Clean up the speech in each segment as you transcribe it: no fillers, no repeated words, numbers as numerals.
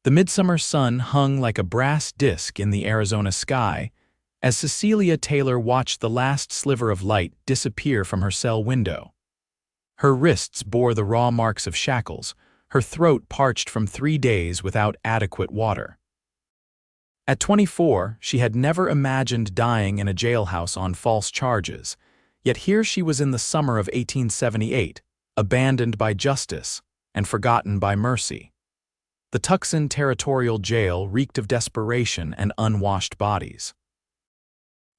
The midsummer sun hung like a brass disk in the Arizona sky as Cecilia Taylor watched the last sliver of light disappear from her cell window. Her wrists bore the raw marks of shackles, her throat parched from 3 days without adequate water. At 24, she had never imagined dying in a jailhouse on false charges, yet here she was in the summer of 1878, abandoned by justice and forgotten by mercy. The Tucson Territorial Jail reeked of desperation and unwashed bodies.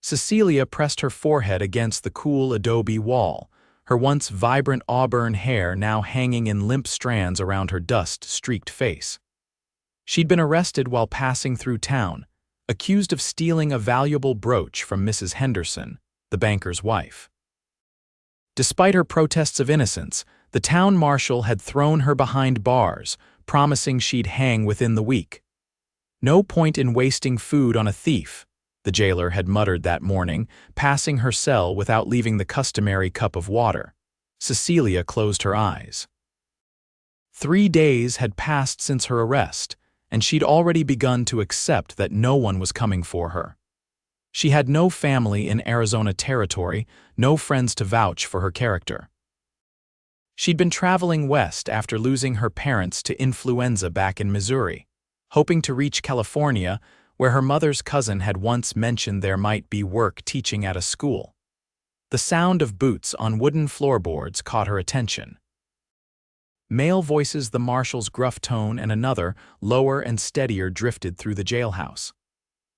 Cecilia pressed her forehead against the cool adobe wall, her once vibrant auburn hair now hanging in limp strands around her dust-streaked face. She'd been arrested while passing through town, accused of stealing a valuable brooch from Mrs. Henderson, the banker's wife. Despite her protests of innocence, the town marshal had thrown her behind bars, promising she'd hang within the week. "No point in wasting food on a thief," the jailer had muttered that morning, passing her cell without leaving the customary cup of water. Cecilia closed her eyes. 3 days had passed since her arrest, and she'd already begun to accept that no one was coming for her. She had no family in Arizona territory, no friends to vouch for her character. She'd been traveling west after losing her parents to influenza back in Missouri, hoping to reach California, where her mother's cousin had once mentioned there might be work teaching at a school. The sound of boots on wooden floorboards caught her attention. Male voices, the marshal's gruff tone, and another, lower and steadier, drifted through the jailhouse.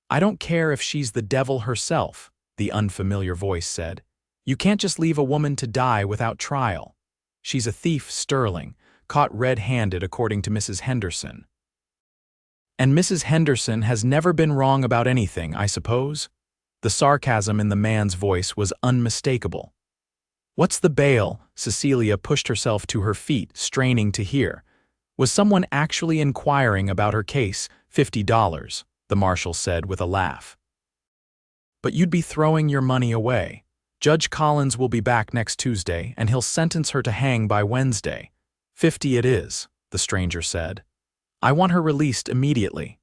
"I don't care if she's the devil herself," the unfamiliar voice said. "You can't just leave a woman to die without trial. She's a thief, Sterling, caught red-handed according to Mrs. Henderson." "And Mrs. Henderson has never been wrong about anything, I suppose?" The sarcasm in the man's voice was unmistakable. "What's the bail?" Cecilia pushed herself to her feet, straining to hear. Was someone actually inquiring about her case? $50, the marshal said with a laugh. "But you'd be throwing your money away. Judge Collins will be back next Tuesday, and he'll sentence her to hang by Wednesday. 50 it is," the stranger said. "I want her released immediately."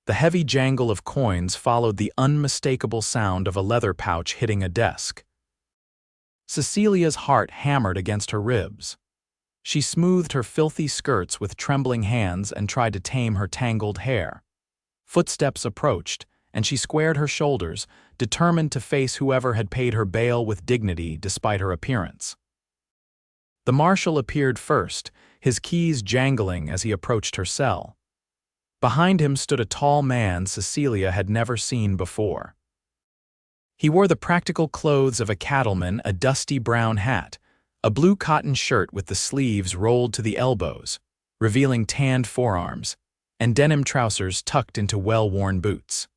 The heavy jangle of coins followed the unmistakable sound of a leather pouch hitting a desk. Cecilia's heart hammered against her ribs. She smoothed her filthy skirts with trembling hands and tried to tame her tangled hair. Footsteps approached, and she squared her shoulders, determined to face whoever had paid her bail with dignity despite her appearance. The marshal appeared first, his keys jangling as he approached her cell. Behind him stood a tall man Cecilia had never seen before. He wore the practical clothes of a cattleman, a dusty brown hat, a blue cotton shirt with the sleeves rolled to the elbows, revealing tanned forearms, and denim trousers tucked into well-worn boots.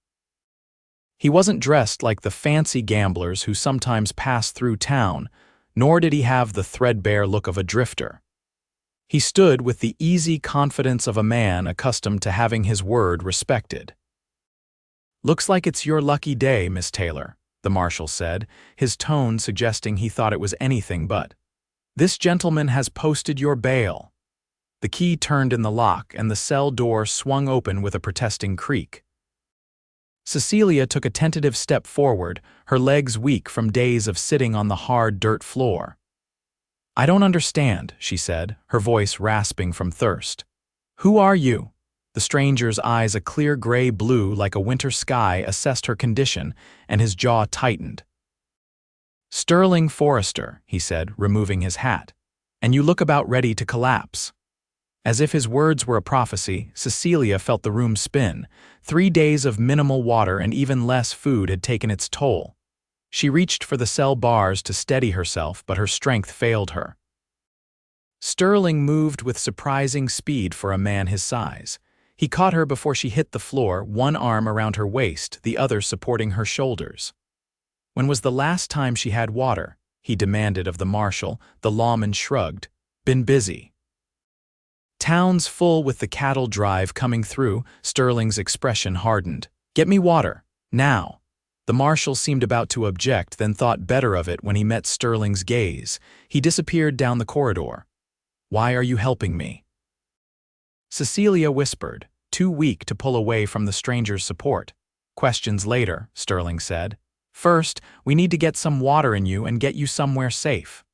He wasn't dressed like the fancy gamblers who sometimes pass through town, nor did he have the threadbare look of a drifter. He stood with the easy confidence of a man accustomed to having his word respected. "Looks like it's your lucky day, Miss Taylor," the marshal said, his tone suggesting he thought it was anything but. "This gentleman has posted your bail." The key turned in the lock, and the cell door swung open with a protesting creak. Cecilia took a tentative step forward, her legs weak from days of sitting on the hard dirt floor. "I don't understand," she said, her voice rasping from thirst. "Who are you?" The stranger's eyes, a clear gray blue like a winter sky, assessed her condition, and his jaw tightened. "Sterling Forrester," he said, removing his hat. "And you look about ready to collapse." As if his words were a prophecy, Cecilia felt the room spin. 3 days of minimal water and even less food had taken its toll. She reached for the cell bars to steady herself, but her strength failed her. Sterling moved with surprising speed for a man his size. He caught her before she hit the floor, one arm around her waist, the other supporting her shoulders. "When was the last time she had water?" he demanded of the marshal. The lawman shrugged. "Been busy." "Town's full with the cattle drive coming through," Sterling's expression hardened. "Get me water, now." The marshal seemed about to object, then thought better of it when he met Sterling's gaze. He disappeared down the corridor. "Why are you helping me?" Cecilia whispered, too weak to pull away from the stranger's support. Questions later, Sterling said. First, we need to get some water in you and get you somewhere safe.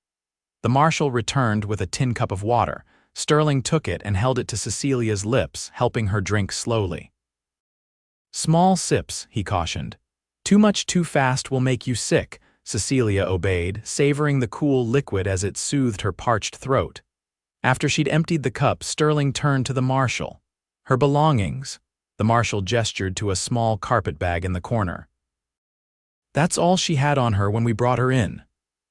The marshal returned with a tin cup of water. Sterling took it and held it to Cecilia's lips, helping her drink slowly. Small sips, he cautioned. Too much too fast will make you sick, Cecilia obeyed, savoring the cool liquid as it soothed her parched throat. After she'd emptied the cup, Sterling turned to the marshal. Her belongings. The marshal gestured to a small carpet bag in the corner. That's all she had on her when we brought her in.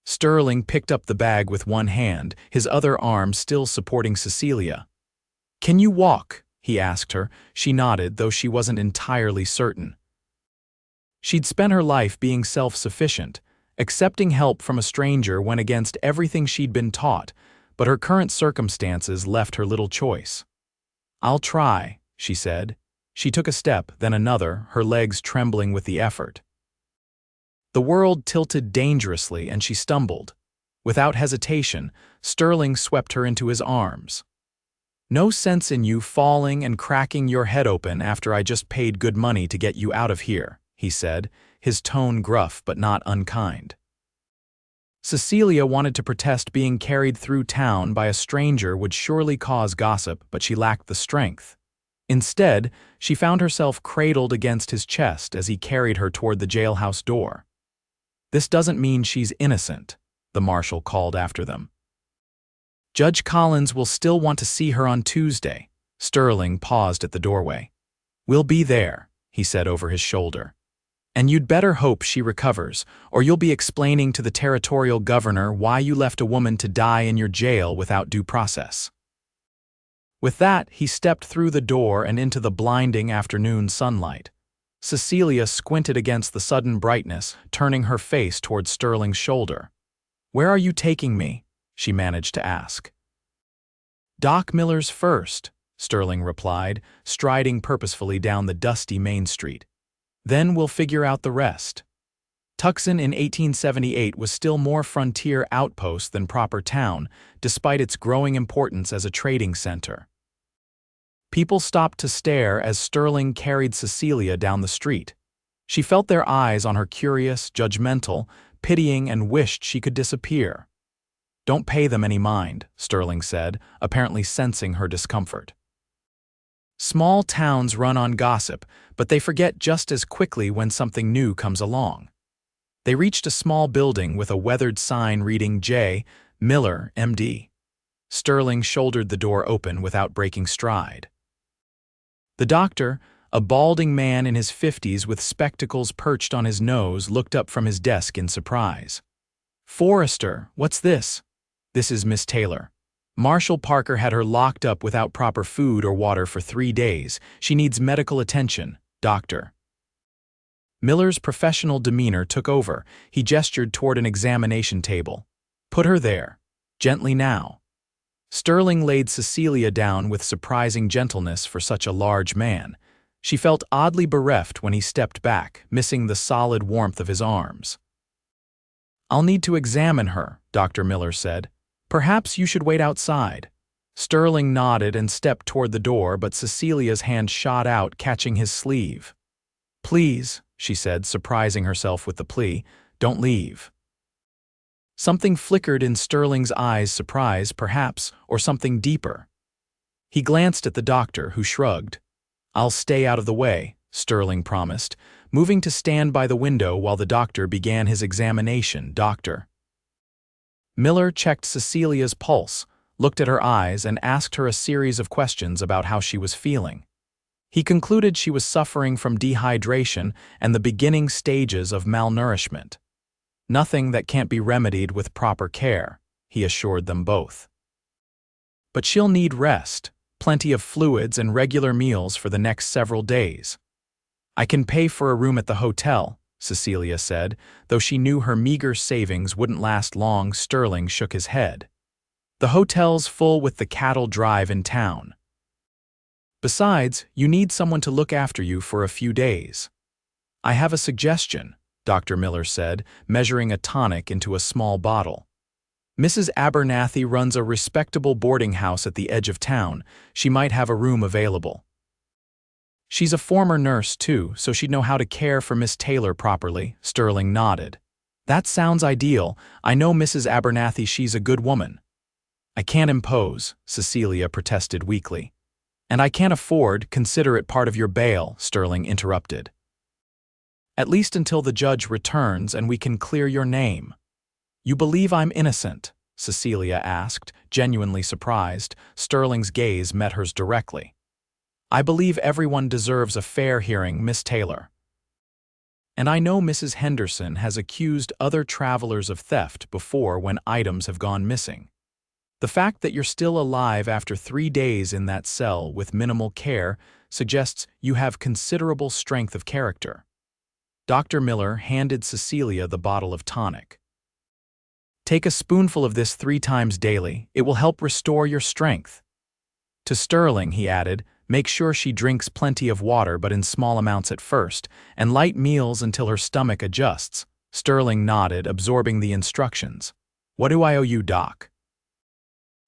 Sterling picked up the bag with one hand, his other arm still supporting Cecilia. Can you walk? He asked her. She nodded, though she wasn't entirely certain. She'd spent her life being self-sufficient. Accepting help from a stranger went against everything she'd been taught, but her current circumstances left her little choice. I'll try, she said. She took a step, then another, her legs trembling with the effort. The world tilted dangerously and she stumbled. Without hesitation, Sterling swept her into his arms. No sense in you falling and cracking your head open after I just paid good money to get you out of here, he said, his tone gruff but not unkind. Cecilia wanted to protest being carried through town by a stranger would surely cause gossip, but she lacked the strength. Instead, she found herself cradled against his chest as he carried her toward the jailhouse door. This doesn't mean she's innocent, the marshal called after them. Judge Collins will still want to see her on Tuesday. Sterling paused at the doorway. We'll be there, he said over his shoulder. And you'd better hope she recovers, or you'll be explaining to the territorial governor why you left a woman to die in your jail without due process. With that, he stepped through the door and into the blinding afternoon sunlight. Cecilia squinted against the sudden brightness, turning her face toward Sterling's shoulder. Where are you taking me? She managed to ask. Doc Miller's first, Sterling replied, striding purposefully down the dusty Main Street. Then we'll figure out the rest. Tucson in 1878 was still more frontier outpost than proper town, despite its growing importance as a trading center. People stopped to stare as Sterling carried Cecilia down the street. She felt their eyes on her, curious, judgmental, pitying, and wished she could disappear. Don't pay them any mind, Sterling said, apparently sensing her discomfort. Small towns run on gossip, but they forget just as quickly when something new comes along. They reached a small building with a weathered sign reading J. Miller, M.D. Sterling shouldered the door open without breaking stride. The doctor, a balding man in his 50s with spectacles perched on his nose, looked up from his desk in surprise. Forrester, what's this? This is Miss Taylor. Marshal Parker had her locked up without proper food or water for 3 days. She needs medical attention, doctor. Miller's professional demeanor took over. He gestured toward an examination table. Put her there. Gently now. Sterling laid Cecilia down with surprising gentleness for such a large man. She felt oddly bereft when he stepped back, missing the solid warmth of his arms. I'll need to examine her, Dr. Miller said. Perhaps you should wait outside. Sterling nodded and stepped toward the door, but Cecilia's hand shot out, catching his sleeve. Please, she said, surprising herself with the plea, don't leave. Something flickered in Sterling's eyes, surprise, perhaps, or something deeper. He glanced at the doctor, who shrugged. I'll stay out of the way, Sterling promised, moving to stand by the window while the doctor began his examination. Doctor. Miller checked Cecilia's pulse, looked at her eyes, and asked her a series of questions about how she was feeling. He concluded she was suffering from dehydration and the beginning stages of malnourishment. Nothing that can't be remedied with proper care, he assured them both. But she'll need rest, plenty of fluids, and regular meals for the next several days. I can pay for a room at the hotel, Cecilia said, though she knew her meager savings wouldn't last long. Sterling shook his head. The hotel's full with the cattle drive in town. Besides, you need someone to look after you for a few days. I have a suggestion, Dr. Miller said, measuring a tonic into a small bottle. Mrs. Abernathy runs a respectable boarding house at the edge of town. She might have a room available. She's a former nurse, too, so she'd know how to care for Miss Taylor properly, Sterling nodded. That sounds ideal. I know Mrs. Abernathy, she's a good woman. I can't impose, Cecilia protested weakly. And I can't afford, consider it part of your bail, Sterling interrupted. At least until the judge returns and we can clear your name. You believe I'm innocent? Cecilia asked, genuinely surprised. Sterling's gaze met hers directly. I believe everyone deserves a fair hearing, Miss Taylor. And I know Mrs. Henderson has accused other travelers of theft before when items have gone missing. The fact that you're still alive after 3 days in that cell with minimal care suggests you have considerable strength of character. Dr. Miller handed Cecilia the bottle of tonic. Take a spoonful of this 3 times daily. It will help restore your strength. To Sterling, he added, make sure she drinks plenty of water but in small amounts at first, and light meals until her stomach adjusts. Sterling nodded, absorbing the instructions. What do I owe you, Doc?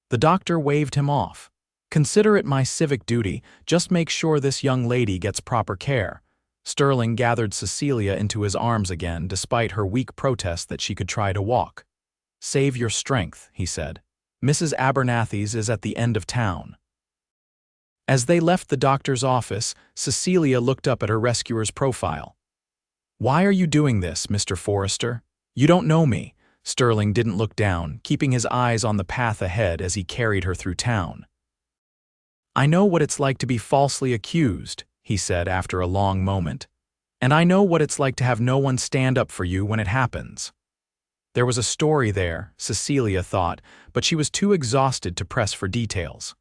The doctor waved him off. Consider it my civic duty. Just make sure this young lady gets proper care. Sterling gathered Cecilia into his arms again, despite her weak protest that she could try to walk. Save your strength, he said. Mrs. Abernathy's is at the end of town. As they left the doctor's office, Cecilia looked up at her rescuer's profile. Why are you doing this, Mr. Forrester? You don't know me. Sterling didn't look down, keeping his eyes on the path ahead as he carried her through town. I know what it's like to be falsely accused, he said after a long moment. And I know what it's like to have no one stand up for you when it happens. There was a story there, Cecilia thought, but she was too exhausted to press for details.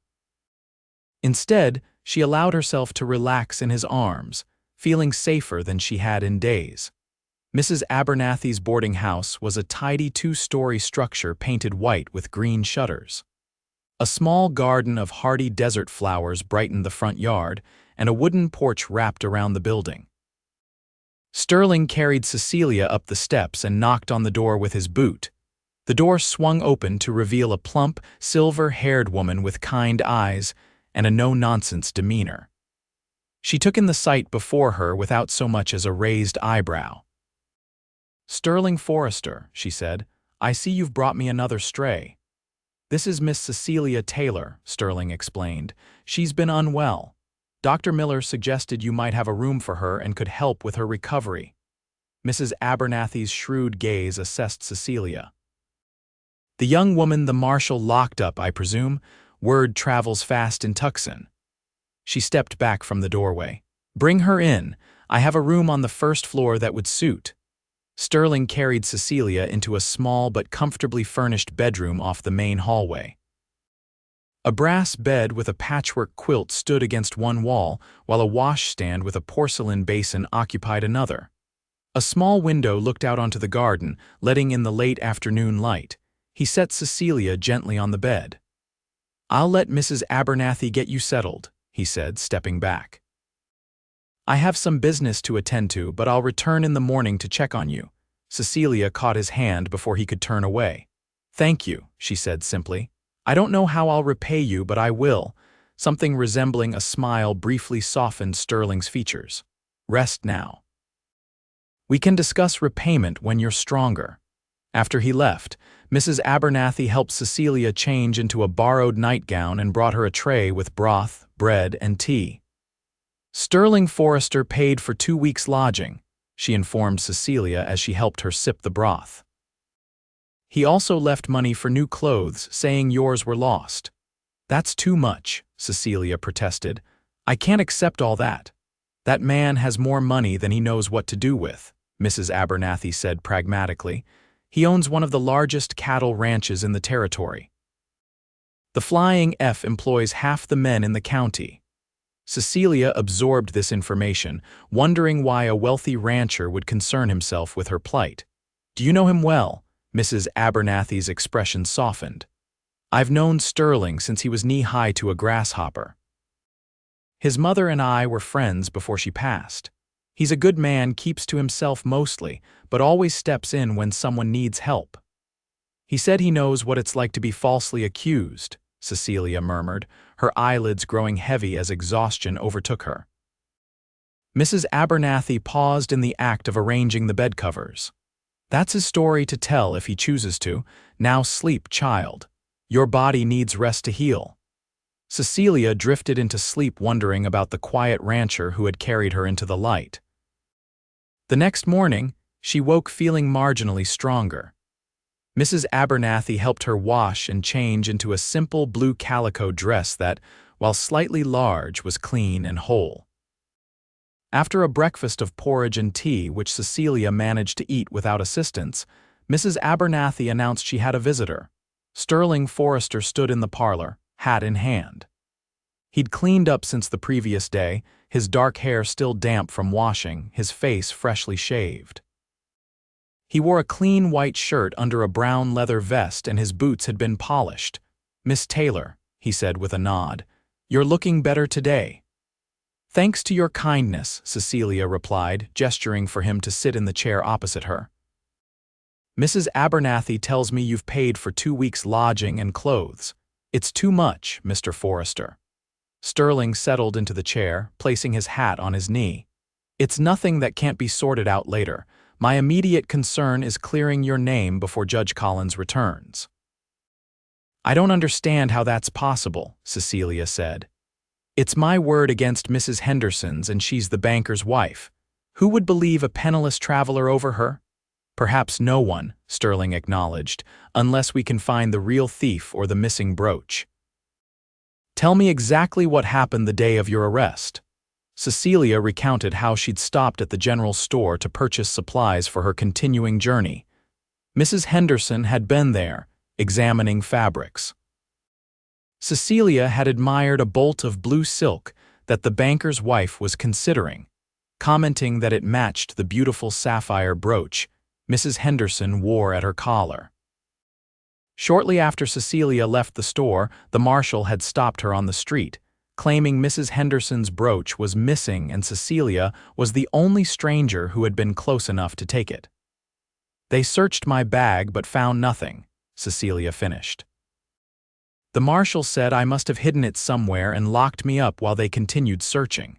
Instead, she allowed herself to relax in his arms, feeling safer than she had in days. Mrs. Abernathy's boarding house was a tidy 2-story structure painted white with green shutters. A small garden of hardy desert flowers brightened the front yard, and a wooden porch wrapped around the building. Sterling carried Cecilia up the steps and knocked on the door with his boot. The door swung open to reveal a plump, silver-haired woman with kind eyes and a no-nonsense demeanor. She took in the sight before her without so much as a raised eyebrow. Sterling Forrester, she said, I see you've brought me another stray. This is Miss Cecilia Taylor, Sterling explained. She's been unwell. Dr. Miller suggested you might have a room for her and could help with her recovery. Mrs. Abernathy's shrewd gaze assessed Cecilia. The young woman the marshal locked up, I presume. Word travels fast in Tucson. She stepped back from the doorway. Bring her in. I have a room on the first floor that would suit. Sterling carried Cecilia into a small but comfortably furnished bedroom off the main hallway. A brass bed with a patchwork quilt stood against one wall, while a washstand with a porcelain basin occupied another. A small window looked out onto the garden, letting in the late afternoon light. He set Cecilia gently on the bed. I'll let Mrs. Abernathy get you settled, he said, stepping back. I have some business to attend to, but I'll return in the morning to check on you. Cecilia caught his hand before he could turn away. Thank you, she said simply. I don't know how I'll repay you, but I will. Something resembling a smile briefly softened Sterling's features. Rest now. We can discuss repayment when you're stronger. After he left, Mrs. Abernathy helped Cecilia change into a borrowed nightgown and brought her a tray with broth, bread, and tea. Sterling Forrester paid for 2 weeks' lodging, she informed Cecilia as she helped her sip the broth. He also left money for new clothes, saying yours were lost. That's too much, Cecilia protested. I can't accept all that. That man has more money than he knows what to do with, Mrs. Abernathy said pragmatically. He owns one of the largest cattle ranches in the territory. The Flying F employs half the men in the county. Cecilia absorbed this information, wondering why a wealthy rancher would concern himself with her plight. Do you know him well? Mrs. Abernathy's expression softened. I've known Sterling since he was knee-high to a grasshopper. His mother and I were friends before she passed. He's a good man, keeps to himself mostly, but always steps in when someone needs help. He said he knows what it's like to be falsely accused, Cecilia murmured, her eyelids growing heavy as exhaustion overtook her. Mrs. Abernathy paused in the act of arranging the bed covers. That's his story to tell if he chooses to. Now sleep, child. Your body needs rest to heal. Cecilia drifted into sleep wondering about the quiet rancher who had carried her into the light. The next morning, she woke feeling marginally stronger. Mrs. Abernathy helped her wash and change into a simple blue calico dress that, while slightly large, was clean and whole. After a breakfast of porridge and tea which Cecilia managed to eat without assistance, Mrs. Abernathy announced she had a visitor. Sterling Forrester stood in the parlor, hat in hand. He'd cleaned up since the previous day, his dark hair still damp from washing, his face freshly shaved. He wore a clean white shirt under a brown leather vest and his boots had been polished. "Miss Taylor," he said with a nod, "you're looking better today." "Thanks to your kindness," Cecilia replied, gesturing for him to sit in the chair opposite her. "Mrs. Abernathy tells me you've paid for 2 weeks' lodging and clothes. It's too much, Mr. Forrester." Sterling settled into the chair, placing his hat on his knee. "It's nothing that can't be sorted out later. My immediate concern is clearing your name before Judge Collins returns." "I don't understand how that's possible," Cecilia said. "It's my word against Mrs. Henderson's and she's the banker's wife. Who would believe a penniless traveler over her?" "Perhaps no one," Sterling acknowledged, "unless we can find the real thief or the missing brooch." "Tell me exactly what happened the day of your arrest." Cecilia recounted how she'd stopped at the general store to purchase supplies for her continuing journey. Mrs. Henderson had been there, examining fabrics. Cecilia had admired a bolt of blue silk that the banker's wife was considering, commenting that it matched the beautiful sapphire brooch Mrs. Henderson wore at her collar. Shortly after Cecilia left the store, the marshal had stopped her on the street, claiming Mrs. Henderson's brooch was missing and Cecilia was the only stranger who had been close enough to take it. "They searched my bag but found nothing," Cecilia finished. "The marshal said I must have hidden it somewhere and locked me up while they continued searching."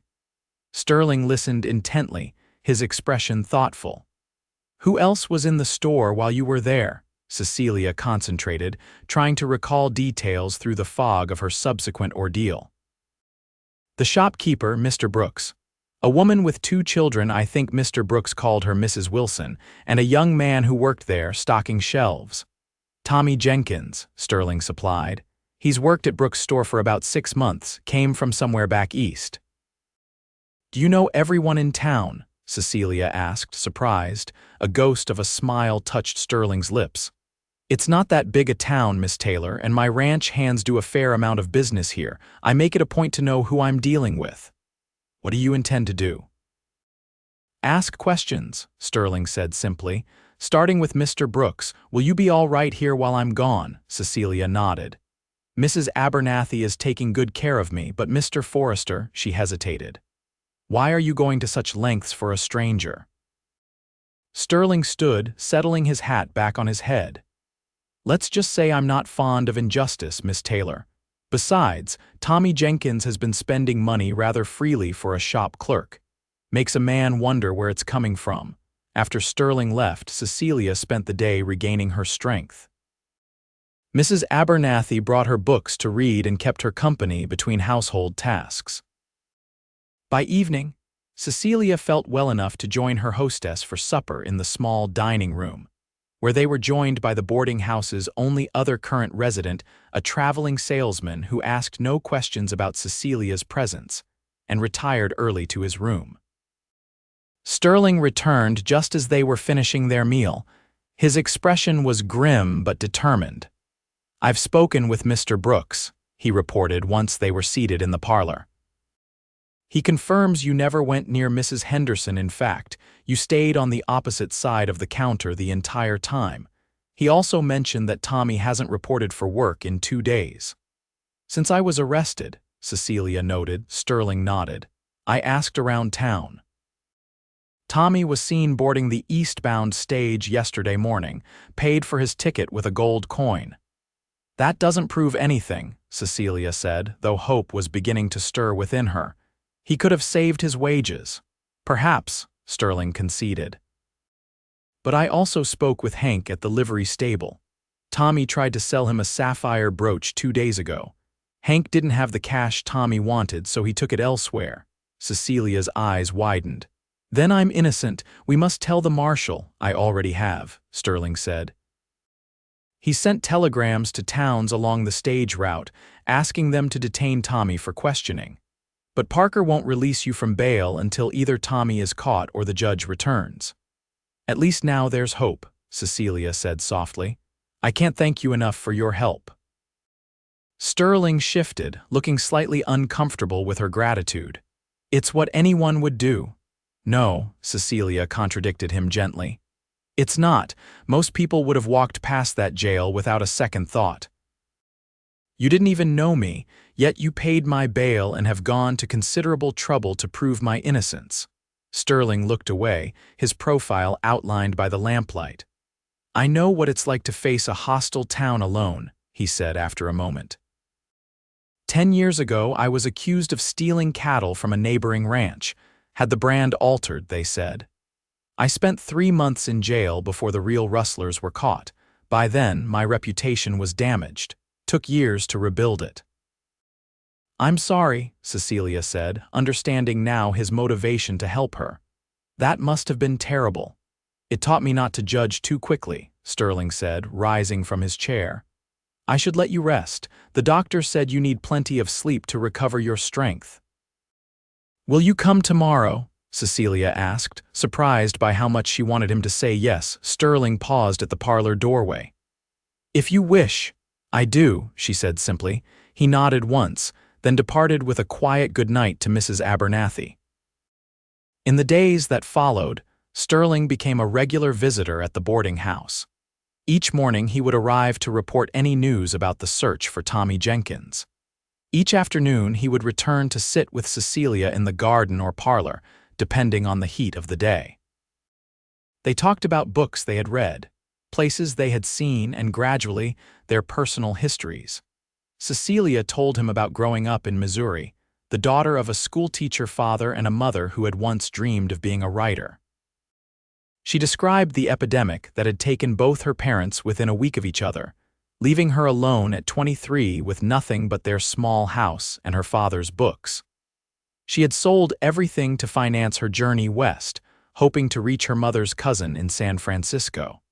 Sterling listened intently, his expression thoughtful. "Who else was in the store while you were there?" Cecilia concentrated, trying to recall details through the fog of her subsequent ordeal. "The shopkeeper, Mr. Brooks. A woman with 2 children, I think Mr. Brooks called her Mrs. Wilson, and a young man who worked there, stocking shelves." "Tommy Jenkins," Sterling supplied. "He's worked at Brooks' store for about 6 months, came from somewhere back east." "Do you know everyone in town?" Cecilia asked, surprised. A ghost of a smile touched Sterling's lips. "It's not that big a town, Miss Taylor, and my ranch hands do a fair amount of business here. I make it a point to know who I'm dealing with." "What do you intend to do?" "Ask questions," Sterling said simply. "Starting with Mr. Brooks, will you be all right here while I'm gone?" Cecilia nodded. "Mrs. Abernathy is taking good care of me, but Mr. Forrester," she hesitated. "Why are you going to such lengths for a stranger?" Sterling stood, settling his hat back on his head. "Let's just say I'm not fond of injustice, Miss Taylor. Besides, Tommy Jenkins has been spending money rather freely for a shop clerk. Makes a man wonder where it's coming from." After Sterling left, Cecilia spent the day regaining her strength. Mrs. Abernathy brought her books to read and kept her company between household tasks. By evening, Cecilia felt well enough to join her hostess for supper in the small dining room, where they were joined by the boarding house's only other current resident, a traveling salesman who asked no questions about Cecilia's presence and retired early to his room. Sterling returned just as they were finishing their meal. His expression was grim but determined. "I've spoken with Mr. Brooks," he reported once they were seated in the parlor. "He confirms you never went near Mrs. Henderson. In fact, you stayed on the opposite side of the counter the entire time. He also mentioned that Tommy hasn't reported for work in 2 days." "Since I was arrested," Cecilia noted. Sterling nodded. "I asked around town. Tommy was seen boarding the eastbound stage yesterday morning, paid for his ticket with a gold coin." "That doesn't prove anything," Cecilia said, though hope was beginning to stir within her. "He could have saved his wages." Perhaps, Sterling conceded. But I also spoke with Hank at the livery stable. Tommy tried to sell him a sapphire brooch 2 days ago. Hank didn't have the cash Tommy wanted, so he took it elsewhere. Cecilia's eyes widened. Then I'm innocent. We must tell the marshal. I already have, Sterling said. He sent telegrams to towns along the stage route, asking them to detain Tommy for questioning. But Parker won't release you from bail until either Tommy is caught or the judge returns. At least now there's hope, Cecilia said softly. I can't thank you enough for your help. Sterling shifted, looking slightly uncomfortable with her gratitude. It's what anyone would do. No, Cecilia contradicted him gently. It's not. Most people would have walked past that jail without a second thought. You didn't even know me, yet you paid my bail and have gone to considerable trouble to prove my innocence. Sterling looked away, his profile outlined by the lamplight. I know what it's like to face a hostile town alone, he said after a moment. 10 years ago, I was accused of stealing cattle from a neighboring ranch. Had the brand altered, they said. I spent 3 months in jail before the real rustlers were caught. By then, my reputation was damaged. Took years to rebuild it. I'm sorry, Cecilia said, understanding now his motivation to help her. That must have been terrible. It taught me not to judge too quickly, Sterling said, rising from his chair. I should let you rest. The doctor said you need plenty of sleep to recover your strength. Will you come tomorrow? Cecilia asked, surprised by how much she wanted him to say yes. Sterling paused at the parlor doorway. If you wish. I do, she said simply. He nodded once, then departed with a quiet goodnight to Mrs. Abernathy. In the days that followed, Sterling became a regular visitor at the boarding house. Each morning he would arrive to report any news about the search for Tommy Jenkins. Each afternoon he would return to sit with Cecilia in the garden or parlor, depending on the heat of the day. They talked about books they had read, places they had seen, and gradually, their personal histories. Cecilia told him about growing up in Missouri, the daughter of a schoolteacher father and a mother who had once dreamed of being a writer. She described the epidemic that had taken both her parents within a week of each other, leaving her alone at 23 with nothing but their small house and her father's books. She had sold everything to finance her journey west, hoping to reach her mother's cousin in San Francisco.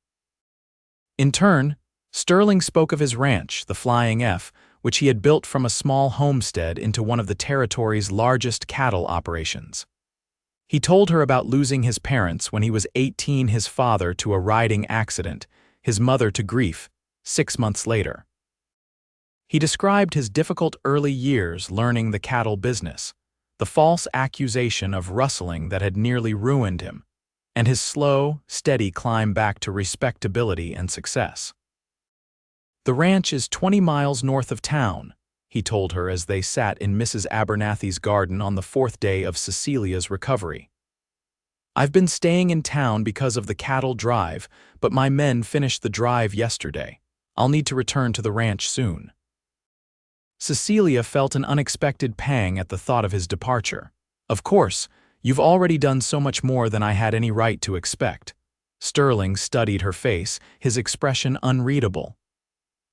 In turn, Sterling spoke of his ranch, the Flying F, which he had built from a small homestead into one of the territory's largest cattle operations. He told her about losing his parents when he was 18, his father to a riding accident, his mother to grief, 6 months later. He described his difficult early years learning the cattle business, the false accusation of rustling that had nearly ruined him, and his slow, steady climb back to respectability and success. The ranch is 20 miles north of town, he told her as they sat in Mrs. Abernathy's garden on the 4th day of Cecilia's recovery. I've been staying in town because of the cattle drive, but my men finished the drive yesterday. I'll need to return to the ranch soon. Cecilia felt an unexpected pang at the thought of his departure. Of course, you've already done so much more than I had any right to expect. Sterling studied her face, his expression unreadable.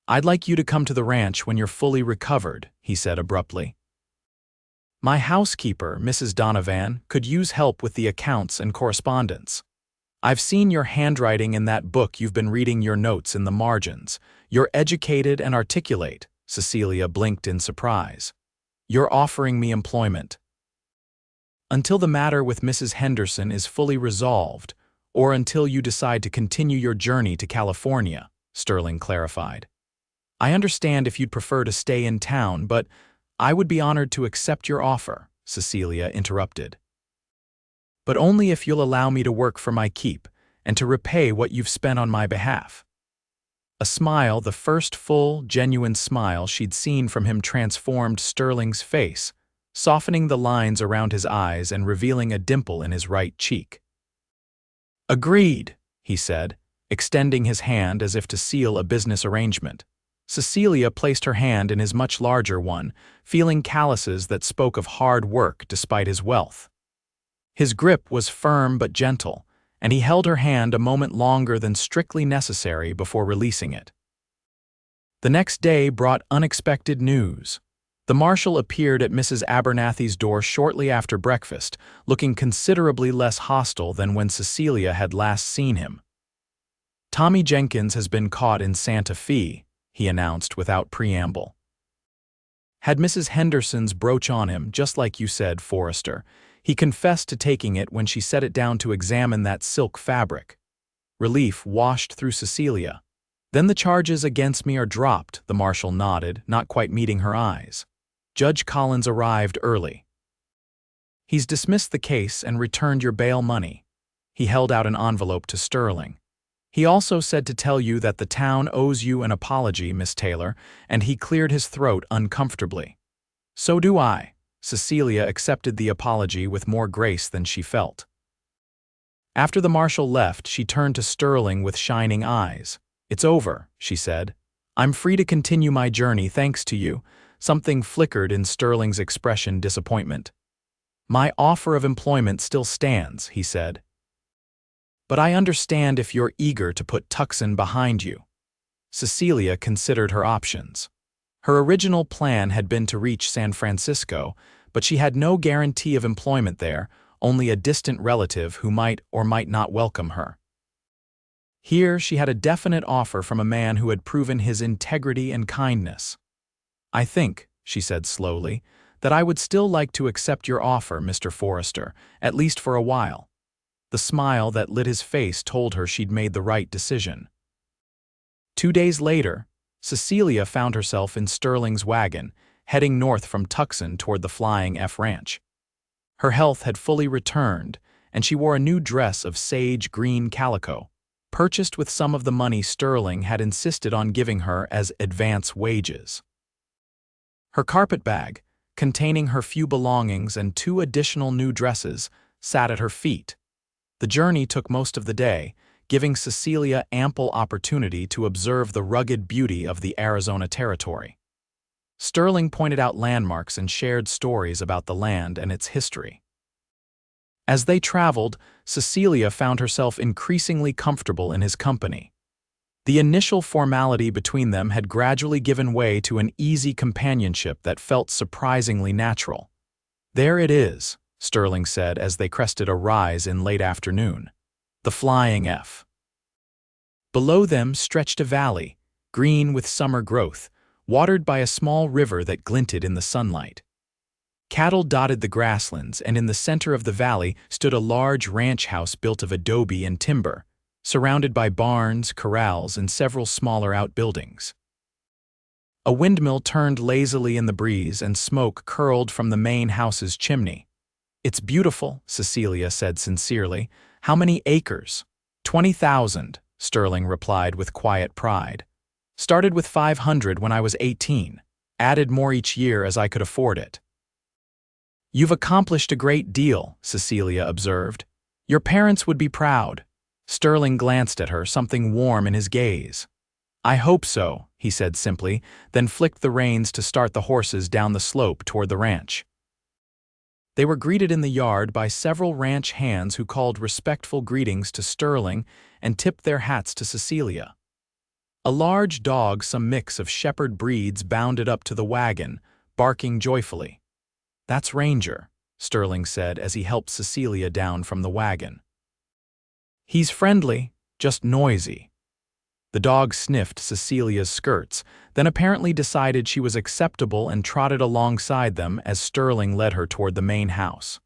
I'd like you to come to the ranch when you're fully recovered, he said abruptly. My housekeeper, Mrs. Donovan, could use help with the accounts and correspondence. I've seen your handwriting in that book you've been reading, your notes in the margins. You're educated and articulate. Cecilia blinked in surprise. You're offering me employment. Until the matter with Mrs. Henderson is fully resolved, or until you decide to continue your journey to California, Sterling clarified. I understand if you'd prefer to stay in town, but I would be honored to accept your offer, Cecilia interrupted. But only if you'll allow me to work for my keep and to repay what you've spent on my behalf. A smile, the first full, genuine smile she'd seen from him, transformed Sterling's face, softening the lines around his eyes and revealing a dimple in his right cheek. Agreed, he said, extending his hand as if to seal a business arrangement. Cecilia placed her hand in his much larger one, feeling calluses that spoke of hard work despite his wealth. His grip was firm but gentle, and he held her hand a moment longer than strictly necessary before releasing it. The next day brought unexpected news. The marshal appeared at Mrs. Abernathy's door shortly after breakfast, looking considerably less hostile than when Cecilia had last seen him. "Tommy Jenkins has been caught in Santa Fe," he announced without preamble. "Had Mrs. Henderson's brooch on him, just like you said, Forrester. He confessed to taking it when she set it down to examine that silk fabric." Relief washed through Cecilia. "Then the charges against me are dropped," the marshal nodded, not quite meeting her eyes. "Judge Collins arrived early. He's dismissed the case and returned your bail money." He held out an envelope to Sterling. "He also said to tell you that the town owes you an apology, Miss Taylor," and he cleared his throat uncomfortably. "So do I." Cecilia accepted the apology with more grace than she felt. After the marshal left, she turned to Sterling with shining eyes. "It's over," she said. "I'm free to continue my journey thanks to you." Something flickered in Sterling's expression disappointment. "My offer of employment still stands," he said. "But I understand if you're eager to put Tucson behind you." Cecilia considered her options. Her original plan had been to reach San Francisco, but she had no guarantee of employment there, only a distant relative who might or might not welcome her. Here she had a definite offer from a man who had proven his integrity and kindness. "I think," she said slowly, "that I would still like to accept your offer, Mr. Forrester, at least for a while." The smile that lit his face told her she'd made the right decision. 2 days later, Cecilia found herself in Sterling's wagon, heading north from Tucson toward the Flying F Ranch. Her health had fully returned, and she wore a new dress of sage green calico, purchased with some of the money Sterling had insisted on giving her as advance wages. Her carpet bag, containing her few belongings and 2 additional new dresses, sat at her feet. The journey took most of the day, giving Cecilia ample opportunity to observe the rugged beauty of the Arizona territory. Sterling pointed out landmarks and shared stories about the land and its history. As they traveled, Cecilia found herself increasingly comfortable in his company. The initial formality between them had gradually given way to an easy companionship that felt surprisingly natural. "There it is," Sterling said as they crested a rise in late afternoon. "The Flying F." Below them stretched a valley, green with summer growth, watered by a small river that glinted in the sunlight. Cattle dotted the grasslands, and in the center of the valley stood a large ranch house built of adobe and timber, surrounded by barns, corrals, and several smaller outbuildings. A windmill turned lazily in the breeze, and smoke curled from the main house's chimney. "It's beautiful," Cecilia said sincerely. "How many acres?" 20,000, Sterling replied with quiet pride. "Started with 500 when I was 18, added more each year as I could afford it." "You've accomplished a great deal," Cecilia observed. "Your parents would be proud." Sterling glanced at her, something warm in his gaze. "I hope so," he said simply, then flicked the reins to start the horses down the slope toward the ranch. They were greeted in the yard by several ranch hands who called respectful greetings to Sterling and tipped their hats to Cecilia. A large dog, some mix of shepherd breeds, bounded up to the wagon, barking joyfully. "That's Ranger," Sterling said as he helped Cecilia down from the wagon. "He's friendly, just noisy." The dog sniffed Cecilia's skirts, then apparently decided she was acceptable and trotted alongside them as Sterling led her toward the main house.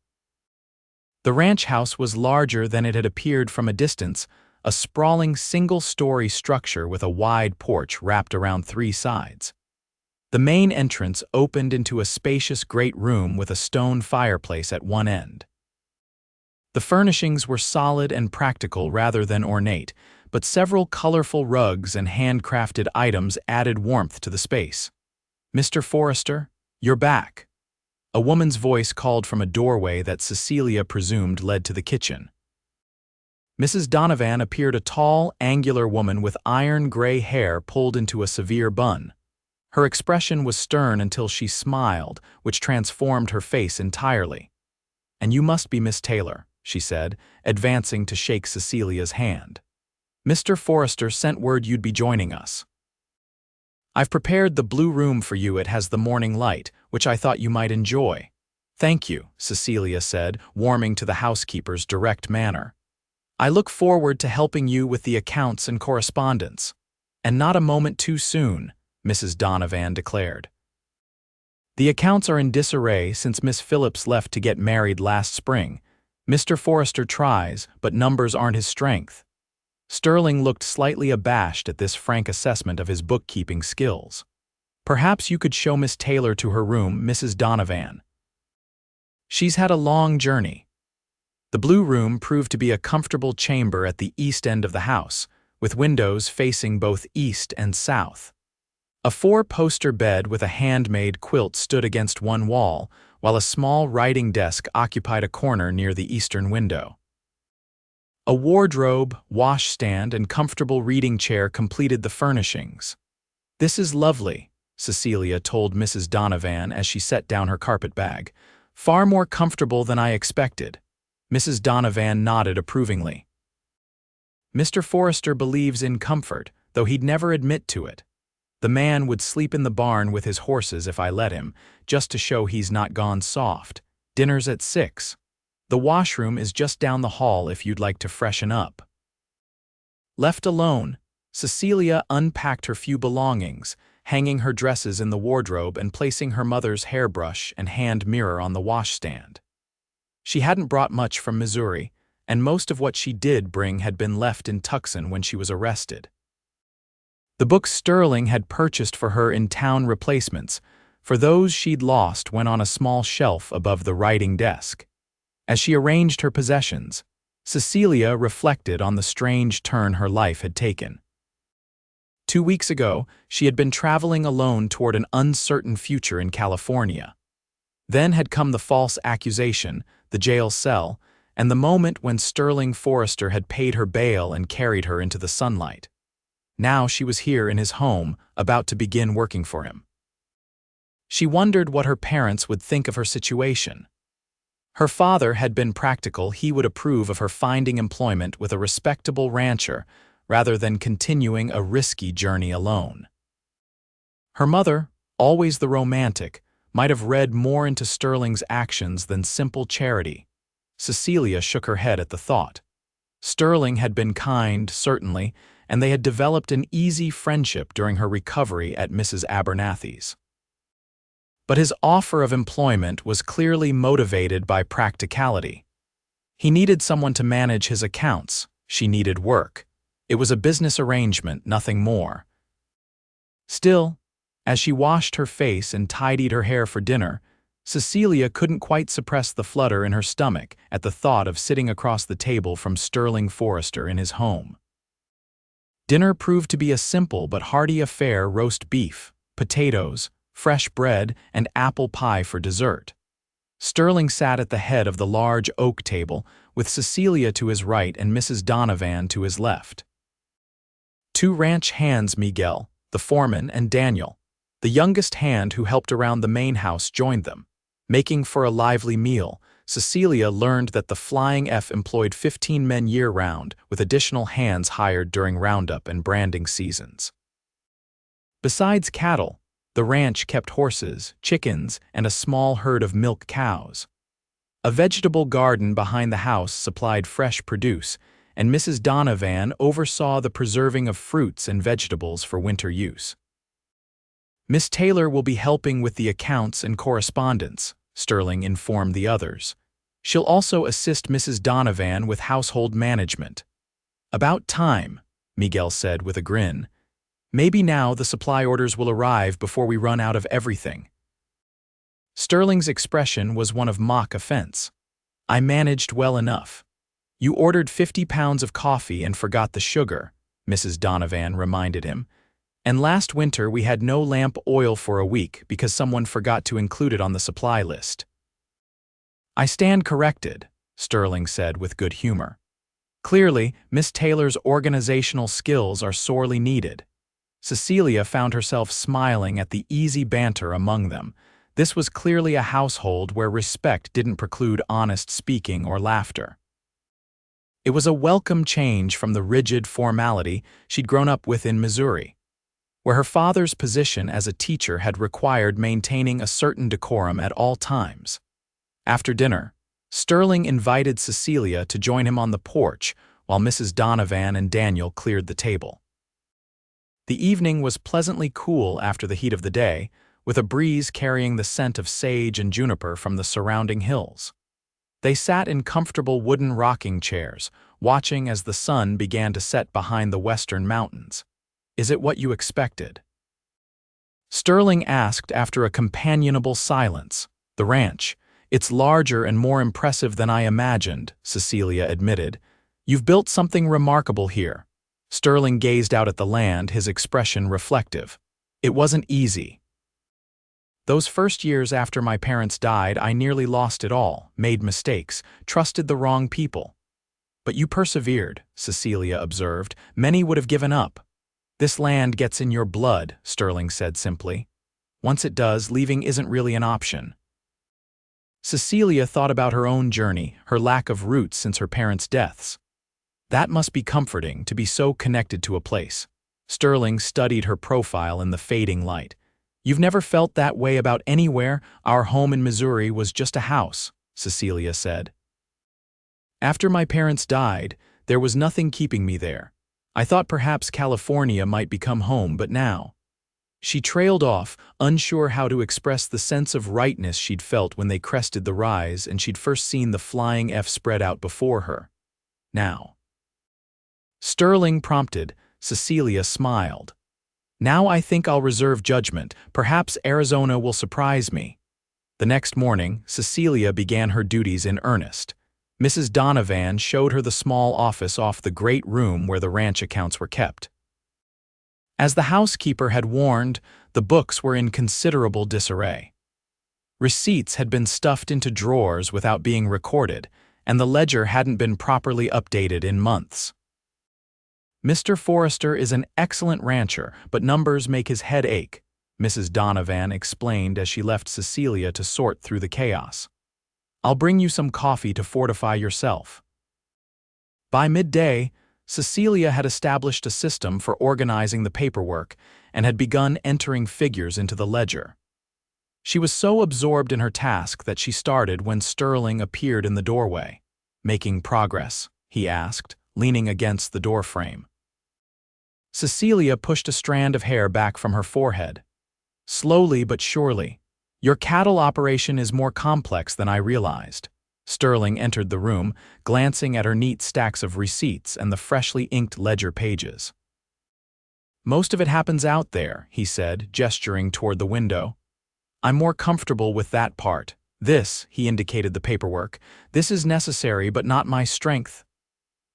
The ranch house was larger than it had appeared from a distance, a sprawling single-story structure with a wide porch wrapped around 3 sides. The main entrance opened into a spacious great room with a stone fireplace at one end. The furnishings were solid and practical rather than ornate, but several colorful rugs and handcrafted items added warmth to the space. "Mr. Forrester, you're back." A woman's voice called from a doorway that Cecilia presumed led to the kitchen. Mrs. Donovan appeared, a tall, angular woman with iron-gray hair pulled into a severe bun. Her expression was stern until she smiled, which transformed her face entirely. "And you must be Miss Taylor," she said, advancing to shake Cecilia's hand. "Mr. Forrester sent word you'd be joining us. I've prepared the blue room for you. It has the morning light, which I thought you might enjoy." "Thank you," Cecilia said, warming to the housekeeper's direct manner. "I look forward to helping you with the accounts and correspondence." "And not a moment too soon," Mrs. Donovan declared. "The accounts are in disarray since Miss Phillips left to get married last spring. Mr. Forrester tries, but numbers aren't his strength." Sterling looked slightly abashed at this frank assessment of his bookkeeping skills. "Perhaps you could show Miss Taylor to her room, Mrs. Donovan. She's had a long journey." The blue room proved to be a comfortable chamber at the east end of the house, with windows facing both east and south. A four-poster bed with a handmade quilt stood against one wall, while a small writing desk occupied a corner near the eastern window. A wardrobe, washstand, and comfortable reading chair completed the furnishings. "This is lovely," Cecilia told Mrs. Donovan as she set down her carpetbag. "Far more comfortable than I expected." Mrs. Donovan nodded approvingly. "Mr. Forrester believes in comfort, though he'd never admit to it. The man would sleep in the barn with his horses if I let him, just to show he's not gone soft. Dinner's at 6. The washroom is just down the hall if you'd like to freshen up." Left alone, Cecilia unpacked her few belongings, hanging her dresses in the wardrobe and placing her mother's hairbrush and hand mirror on the washstand. She hadn't brought much from Missouri, and most of what she did bring had been left in Tucson when she was arrested. The books Sterling had purchased for her in town replacements for those she'd lost went on a small shelf above the writing desk. As she arranged her possessions, Cecilia reflected on the strange turn her life had taken. 2 weeks ago, she had been traveling alone toward an uncertain future in California. Then had come the false accusation, the jail cell, and the moment when Sterling Forrester had paid her bail and carried her into the sunlight. Now she was here in his home, about to begin working for him. She wondered what her parents would think of her situation. Her father had been practical. He would approve of her finding employment with a respectable rancher rather than continuing a risky journey alone. Her mother, always the romantic, might have read more into Sterling's actions than simple charity. Cecilia shook her head at the thought. Sterling had been kind, certainly, and they had developed an easy friendship during her recovery at Mrs. Abernathy's. But his offer of employment was clearly motivated by practicality. He needed someone to manage his accounts. She needed work. It was a business arrangement, nothing more. Still, as she washed her face and tidied her hair for dinner, Cecilia couldn't quite suppress the flutter in her stomach at the thought of sitting across the table from Sterling Forrester in his home. Dinner proved to be a simple but hearty affair: roast beef, potatoes, fresh bread, and apple pie for dessert. Sterling sat at the head of the large oak table, with Cecilia to his right and Mrs. Donovan to his left. 2 ranch hands, Miguel, the foreman, and Daniel, the youngest hand who helped around the main house, joined them. Making for a lively meal, Cecilia learned that the Flying F employed 15 men year-round, with additional hands hired during roundup and branding seasons. Besides cattle, the ranch kept horses, chickens, and a small herd of milk cows. A vegetable garden behind the house supplied fresh produce, and Mrs. Donovan oversaw the preserving of fruits and vegetables for winter use. "Miss Taylor will be helping with the accounts and correspondence," Sterling informed the others. "She'll also assist Mrs. Donovan with household management." "About time," Miguel said with a grin. "Maybe now the supply orders will arrive before we run out of everything." Sterling's expression was one of mock offense. "I managed well enough." "You ordered 50 pounds of coffee and forgot the sugar," Mrs. Donovan reminded him. "And last winter we had no lamp oil for a week because someone forgot to include it on the supply list." "I stand corrected," Sterling said with good humor. "Clearly, Miss Taylor's organizational skills are sorely needed." Cecilia found herself smiling at the easy banter among them, This was clearly a household where respect didn't preclude honest speaking or laughter. It was a welcome change from the rigid formality she'd grown up with in Missouri, where her father's position as a teacher had required maintaining a certain decorum at all times. After dinner, Sterling invited Cecilia to join him on the porch while Mrs. Donovan and Daniel cleared the table. The evening was pleasantly cool after the heat of the day, with a breeze carrying the scent of sage and juniper from the surrounding hills. They sat in comfortable wooden rocking chairs, watching as the sun began to set behind the western mountains. "Is it what you expected?" Sterling asked after a companionable silence. "The ranch. It's larger and more impressive than I imagined," Cecilia admitted. "You've built something remarkable here." Sterling gazed out at the land, his expression reflective. "It wasn't easy. Those first years after my parents died, I nearly lost it all, made mistakes, trusted the wrong people. But you persevered," Cecilia observed. "Many would have given up." "This land gets in your blood," Sterling said simply. "Once it does, leaving isn't really an option." Cecilia thought about her own journey, her lack of roots since her parents' deaths. That must be comforting, to be so connected to a place. Sterling studied her profile in the fading light. "You've never felt that way about anywhere? Our home in Missouri was just a house," Cecilia said. "After my parents died, there was nothing keeping me there. I thought perhaps California might become home, but now—" She trailed off, unsure how to express the sense of rightness she'd felt when they crested the rise and she'd first seen the flying F spread out before her. "Now?" Sterling prompted. Cecilia smiled. "Now I think I'll reserve judgment. Perhaps Arizona will surprise me." The next morning, Cecilia began her duties in earnest. Mrs. Donovan showed her the small office off the great room where the ranch accounts were kept. As the housekeeper had warned, the books were in considerable disarray. Receipts had been stuffed into drawers without being recorded, and the ledger hadn't been properly updated in months. "Mr. Forrester is an excellent rancher, but numbers make his head ache," Mrs. Donovan explained as she left Cecilia to sort through the chaos. "I'll bring you some coffee to fortify yourself." By midday, Cecilia had established a system for organizing the paperwork and had begun entering figures into the ledger. She was so absorbed in her task that she started when Sterling appeared in the doorway. "Making progress?" he asked, leaning against the doorframe. Cecilia pushed a strand of hair back from her forehead. "Slowly but surely. Your cattle operation is more complex than I realized." Sterling entered the room, glancing at her neat stacks of receipts and the freshly inked ledger pages. "Most of it happens out there," he said, gesturing toward the window. "I'm more comfortable with that part. This," he indicated the paperwork, "this is necessary but not my strength."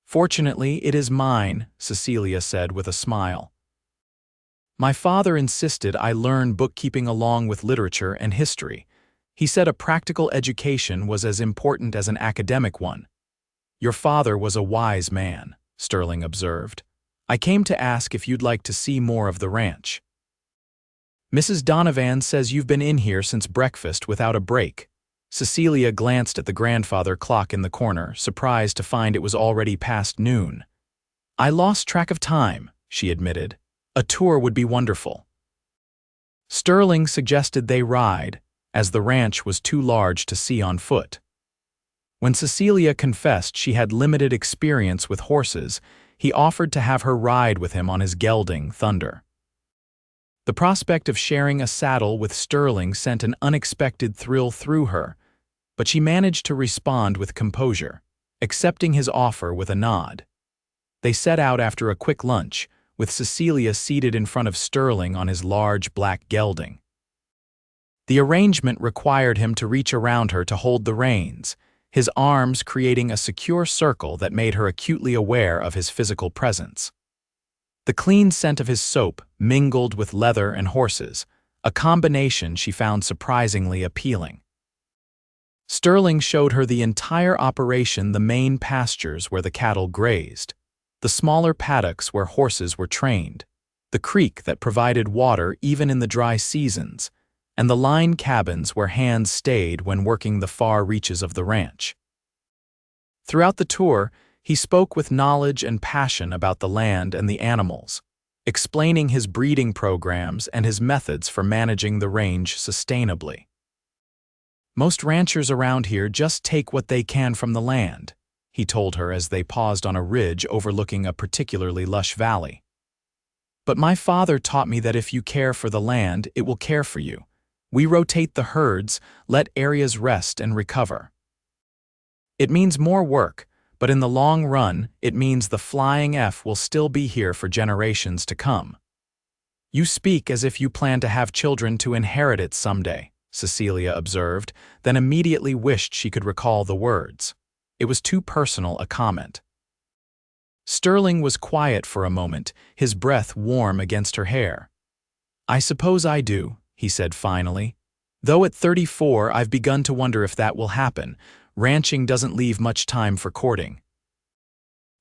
"Fortunately, it is mine," Cecilia said with a smile. "My father insisted I learn bookkeeping along with literature and history. He said a practical education was as important as an academic one." "Your father was a wise man," Sterling observed. "I came to ask if you'd like to see more of the ranch." "Mrs. Donovan says you've been in here since breakfast without a break." Cecilia glanced at the grandfather clock in the corner, surprised to find it was already past noon. "I lost track of time," she admitted. "A tour would be wonderful." Sterling suggested they ride, as the ranch was too large to see on foot. When Cecilia confessed she had limited experience with horses, he offered to have her ride with him on his gelding, Thunder. The prospect of sharing a saddle with Sterling sent an unexpected thrill through her, but she managed to respond with composure, accepting his offer with a nod. They set out after a quick lunch, with Cecilia seated in front of Sterling on his large black gelding. The arrangement required him to reach around her to hold the reins, his arms creating a secure circle that made her acutely aware of his physical presence. The clean scent of his soap mingled with leather and horses, a combination she found surprisingly appealing. Sterling showed her the entire operation, the main pastures where the cattle grazed, the smaller paddocks where horses were trained, the creek that provided water even in the dry seasons, and the line cabins where hands stayed when working the far reaches of the ranch. Throughout the tour, he spoke with knowledge and passion about the land and the animals, explaining his breeding programs and his methods for managing the range sustainably. "Most ranchers around here just take what they can from the land," he told her as they paused on a ridge overlooking a particularly lush valley. "But my father taught me that if you care for the land, it will care for you. We rotate the herds, let areas rest and recover. It means more work, but in the long run, it means the Flying F will still be here for generations to come. You speak as if you plan to have children to inherit it someday," Cecilia observed, then immediately wished she could recall the words. It was too personal a comment. Sterling was quiet for a moment, his breath warm against her hair. "I suppose I do," he said finally. "Though at 34 I've begun to wonder if that will happen. Ranching doesn't leave much time for courting."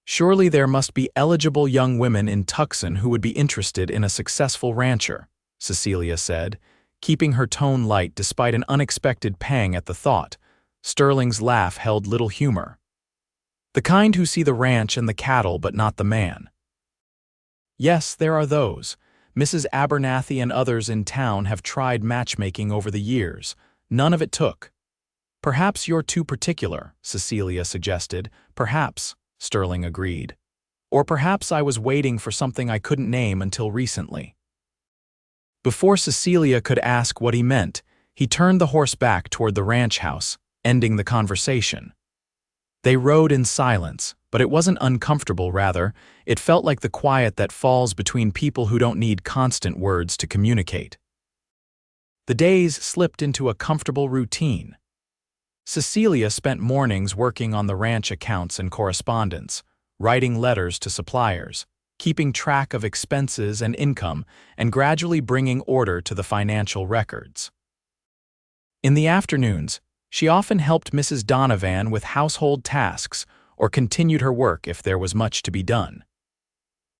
"Surely there must be eligible young women in Tucson who would be interested in a successful rancher," Cecilia said, keeping her tone light despite an unexpected pang at the thought. Sterling's laugh held little humor. "The kind who see the ranch and the cattle but not the man." "Yes, there are those. Mrs. Abernathy and others in town have tried matchmaking over the years. None of it took." "Perhaps you're too particular," Cecilia suggested. "Perhaps," Sterling agreed. "Or perhaps I was waiting for something I couldn't name until recently." Before Cecilia could ask what he meant, he turned the horse back toward the ranch house, ending the conversation. They rode in silence, but it wasn't uncomfortable, rather. It felt like the quiet that falls between people who don't need constant words to communicate. The days slipped into a comfortable routine. Cecilia spent mornings working on the ranch accounts and correspondence, writing letters to suppliers, keeping track of expenses and income, and gradually bringing order to the financial records. In the afternoons, she often helped Mrs. Donovan with household tasks or continued her work if there was much to be done.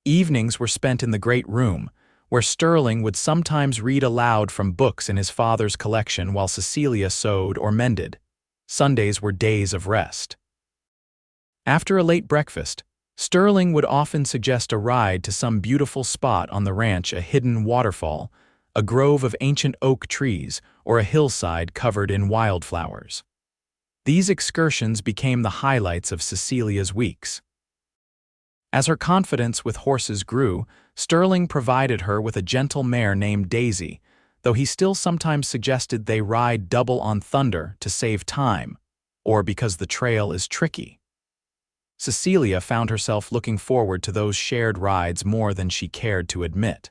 Evenings were spent in the great room, where Sterling would sometimes read aloud from books in his father's collection while Cecilia sewed or mended. Sundays were days of rest. After a late breakfast, Sterling would often suggest a ride to some beautiful spot on the ranch, a hidden waterfall, a grove of ancient oak trees, or a hillside covered in wildflowers. These excursions became the highlights of Cecilia's weeks. As her confidence with horses grew, Sterling provided her with a gentle mare named Daisy, though he still sometimes suggested they ride double on Thunder to save time, or because the trail is tricky. Cecilia found herself looking forward to those shared rides more than she cared to admit.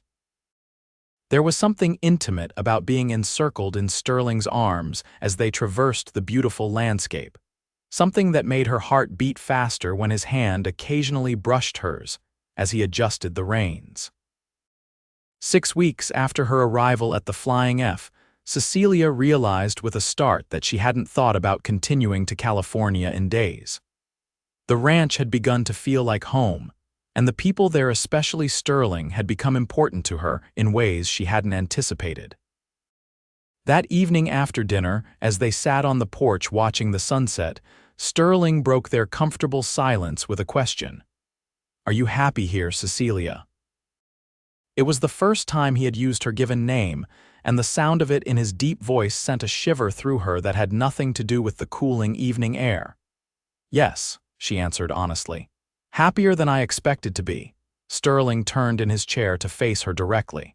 There was something intimate about being encircled in Sterling's arms as they traversed the beautiful landscape, something that made her heart beat faster when his hand occasionally brushed hers as he adjusted the reins. 6 weeks after her arrival at the Flying F, Cecilia realized with a start that she hadn't thought about continuing to California in days. The ranch had begun to feel like home, and the people there, especially Sterling, had become important to her in ways she hadn't anticipated. That evening after dinner, as they sat on the porch watching the sunset, Sterling broke their comfortable silence with a question. "Are you happy here, Cecilia?" It was the first time he had used her given name, and the sound of it in his deep voice sent a shiver through her that had nothing to do with the cooling evening air. "Yes," she answered honestly. "Happier than I expected to be." Sterling turned in his chair to face her directly.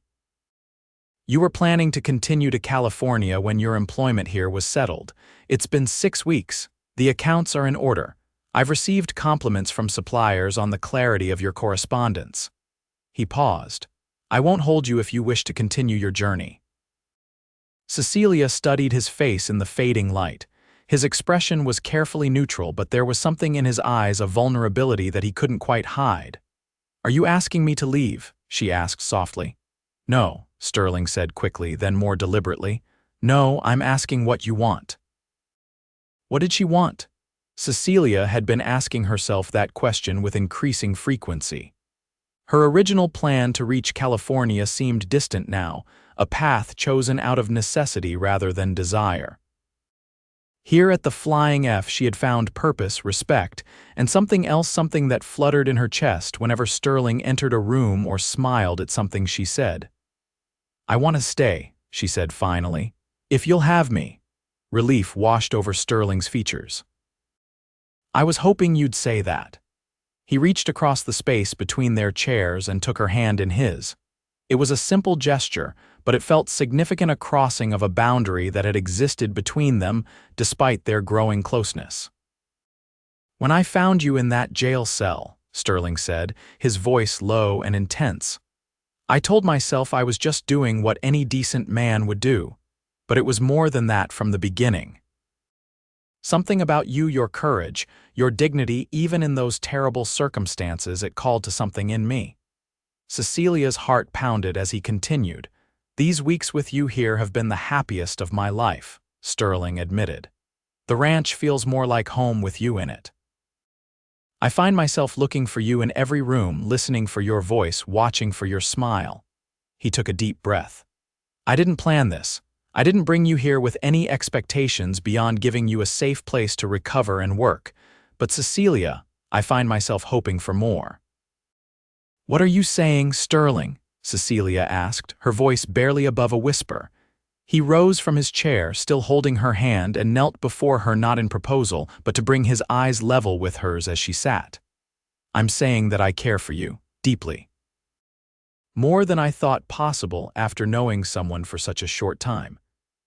"You were planning to continue to California when your employment here was settled. It's been 6 weeks. The accounts are in order. I've received compliments from suppliers on the clarity of your correspondence." He paused. "I won't hold you if you wish to continue your journey." Cecilia studied his face in the fading light. His expression was carefully neutral, but there was something in his eyes of vulnerability that he couldn't quite hide. "Are you asking me to leave?" she asked softly. "No," Sterling said quickly, then more deliberately. "No, I'm asking what you want." What did she want? Cecilia had been asking herself that question with increasing frequency. Her original plan to reach California seemed distant now, a path chosen out of necessity rather than desire. Here at the Flying F she had found purpose, respect, and something else, something that fluttered in her chest whenever Sterling entered a room or smiled at something she said. "I want to stay," she said finally. "If you'll have me." Relief washed over Sterling's features. "I was hoping you'd say that." He reached across the space between their chairs and took her hand in his. It was a simple gesture, but it felt significant, a crossing of a boundary that had existed between them despite their growing closeness. "When I found you in that jail cell," Sterling said, his voice low and intense, "I told myself I was just doing what any decent man would do, but it was more than that from the beginning. Something about you, your courage, your dignity, even in those terrible circumstances, it called to something in me." Cecilia's heart pounded as he continued. "These weeks with you here have been the happiest of my life," Sterling admitted. "The ranch feels more like home with you in it. I find myself looking for you in every room, listening for your voice, watching for your smile." He took a deep breath. "I didn't plan this. I didn't bring you here with any expectations beyond giving you a safe place to recover and work. But Cecilia, I find myself hoping for more." "What are you saying, Sterling?" Cecilia asked, her voice barely above a whisper. He rose from his chair, still holding her hand, and knelt before her, not in proposal, but to bring his eyes level with hers as she sat. "I'm saying that I care for you, deeply. More than I thought possible after knowing someone for such a short time.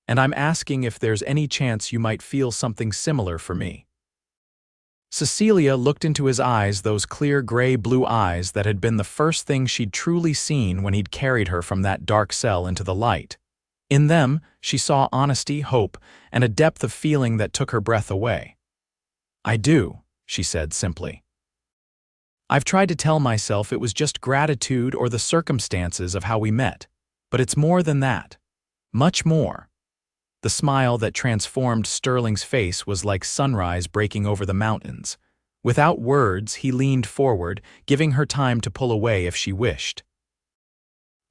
And I'm asking if there's any chance you might feel something similar for me." Cecilia looked into his eyes, those clear gray-blue eyes that had been the first thing she'd truly seen when he'd carried her from that dark cell into the light. In them, she saw honesty, hope, and a depth of feeling that took her breath away. "I do," she said simply. "I've tried to tell myself it was just gratitude or the circumstances of how we met, but it's more than that. Much more." The smile that transformed Sterling's face was like sunrise breaking over the mountains. Without words, he leaned forward, giving her time to pull away if she wished.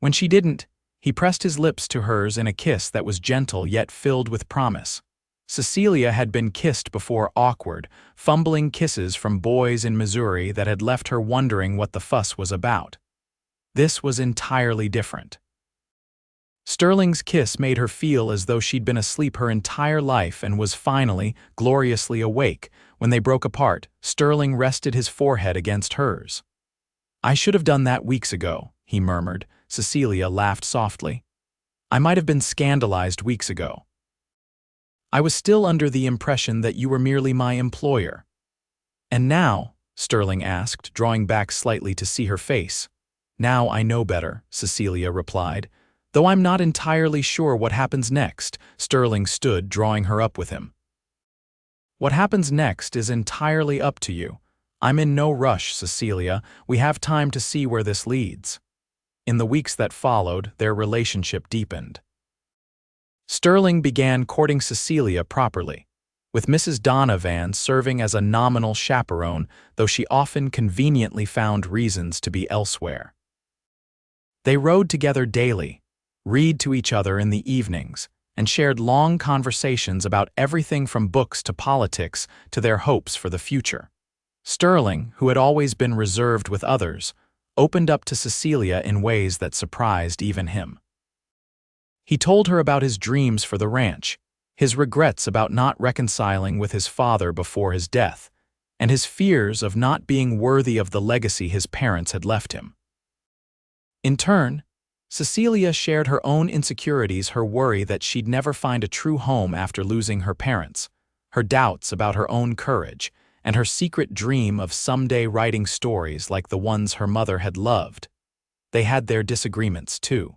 When she didn't, he pressed his lips to hers in a kiss that was gentle yet filled with promise. Cecilia had been kissed before, awkward, fumbling kisses from boys in Missouri that had left her wondering what the fuss was about. This was entirely different. Sterling's kiss made her feel as though she'd been asleep her entire life and was finally, gloriously awake. When they broke apart, Sterling rested his forehead against hers. "I should have done that weeks ago," he murmured. Cecilia laughed softly. "I might have been scandalized weeks ago. I was still under the impression that you were merely my employer." "And now?" Sterling asked, drawing back slightly to see her face. "Now I know better," Cecilia replied. "Though I'm not entirely sure what happens next." Sterling stood, drawing her up with him. "What happens next is entirely up to you. I'm in no rush, Cecilia. We have time to see where this leads." In the weeks that followed, their relationship deepened. Sterling began courting Cecilia properly, with Mrs. Donovan serving as a nominal chaperone, though she often conveniently found reasons to be elsewhere. They rode together daily, read to each other in the evenings, and shared long conversations about everything from books to politics to their hopes for the future. Sterling, who had always been reserved with others, opened up to Cecilia in ways that surprised even him. He told her about his dreams for the ranch, his regrets about not reconciling with his father before his death, and his fears of not being worthy of the legacy his parents had left him. In turn, Cecilia shared her own insecurities, her worry that she'd never find a true home after losing her parents, her doubts about her own courage, and her secret dream of someday writing stories like the ones her mother had loved. They had their disagreements, too.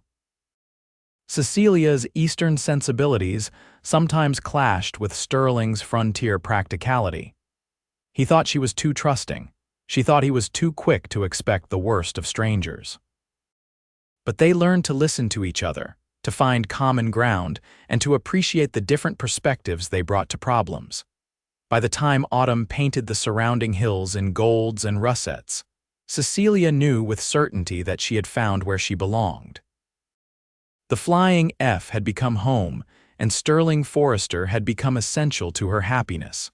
Cecilia's Eastern sensibilities sometimes clashed with Sterling's frontier practicality. He thought she was too trusting. She thought he was too quick to expect the worst of strangers. But they learned to listen to each other, to find common ground, and to appreciate the different perspectives they brought to problems. By the time autumn painted the surrounding hills in golds and russets, Cecilia knew with certainty that she had found where she belonged. The Flying F had become home, and Sterling Forrester had become essential to her happiness.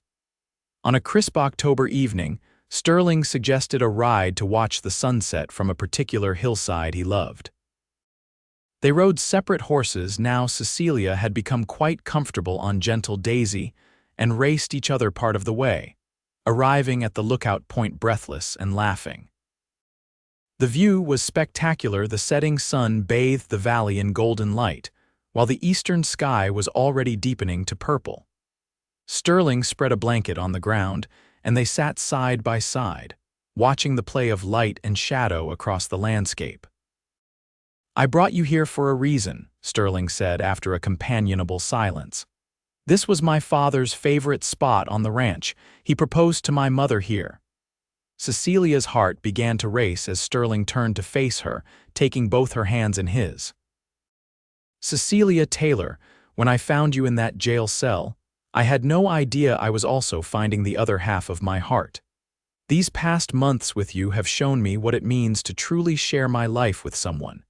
On a crisp October evening, Sterling suggested a ride to watch the sunset from a particular hillside he loved. They rode separate horses. Now Cecilia had become quite comfortable on gentle Daisy and raced each other part of the way, arriving at the lookout point breathless and laughing. The view was spectacular. The setting sun bathed the valley in golden light, while the eastern sky was already deepening to purple. Sterling spread a blanket on the ground, and they sat side by side, watching the play of light and shadow across the landscape. "I brought you here for a reason," Sterling said after a companionable silence. "This was my father's favorite spot on the ranch. He proposed to my mother here." Cecilia's heart began to race as Sterling turned to face her, taking both her hands in his. "Cecilia Taylor, when I found you in that jail cell, I had no idea I was also finding the other half of my heart. These past months with you have shown me what it means to truly share my life with someone.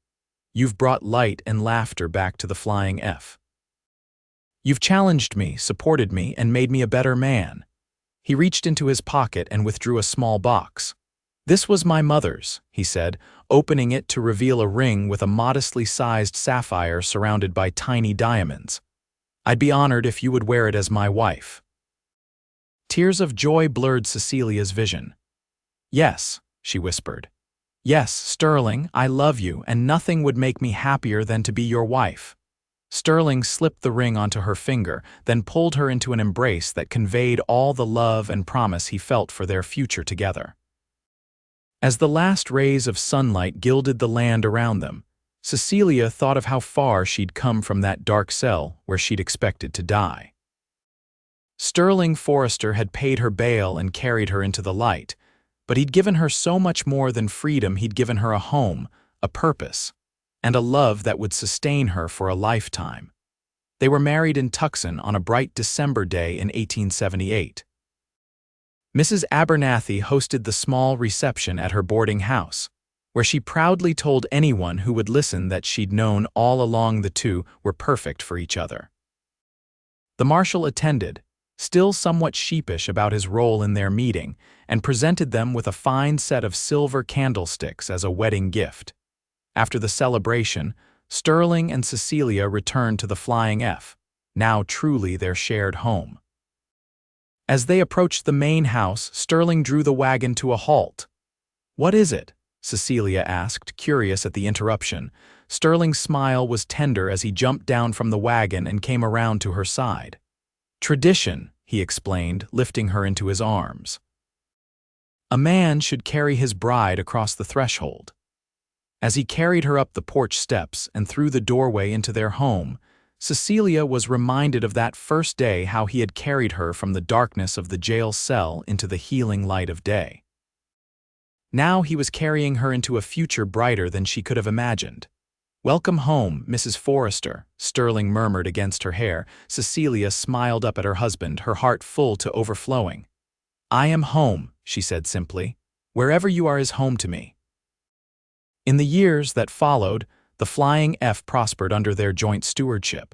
You've brought light and laughter back to the Flying F. You've challenged me, supported me, and made me a better man." He reached into his pocket and withdrew a small box. "This was my mother's," he said, opening it to reveal a ring with a modestly sized sapphire surrounded by tiny diamonds. "I'd be honored if you would wear it as my wife." Tears of joy blurred Cecilia's vision. "Yes," she whispered. "Yes, Sterling, I love you, and nothing would make me happier than to be your wife." Sterling slipped the ring onto her finger, then pulled her into an embrace that conveyed all the love and promise he felt for their future together. As the last rays of sunlight gilded the land around them, Cecilia thought of how far she'd come from that dark cell where she'd expected to die. Sterling Forrester had paid her bail and carried her into the light, but he'd given her so much more than freedom. He'd given her a home, a purpose, and a love that would sustain her for a lifetime. They were married in Tucson on a bright December day in 1878. Mrs. Abernathy hosted the small reception at her boarding house, where she proudly told anyone who would listen that she'd known all along the two were perfect for each other. The marshal attended, still somewhat sheepish about his role in their meeting, and presented them with a fine set of silver candlesticks as a wedding gift. After the celebration, Sterling and Cecilia returned to the Flying F, now truly their shared home. As they approached the main house, Sterling drew the wagon to a halt. "What is it?" Cecilia asked, curious at the interruption. Sterling's smile was tender as he jumped down from the wagon and came around to her side. "Tradition," he explained, lifting her into his arms. A man should carry his bride across the threshold. As he carried her up the porch steps and through the doorway into their home, Cecilia was reminded of that first day, how he had carried her from the darkness of the jail cell into the healing light of day. Now he was carrying her into a future brighter than she could have imagined. "Welcome home, Mrs. Forrester," Sterling murmured against her hair. Cecilia smiled up at her husband, her heart full to overflowing. "I am home," she said simply. "Wherever you are is home to me." In the years that followed, the Flying F prospered under their joint stewardship.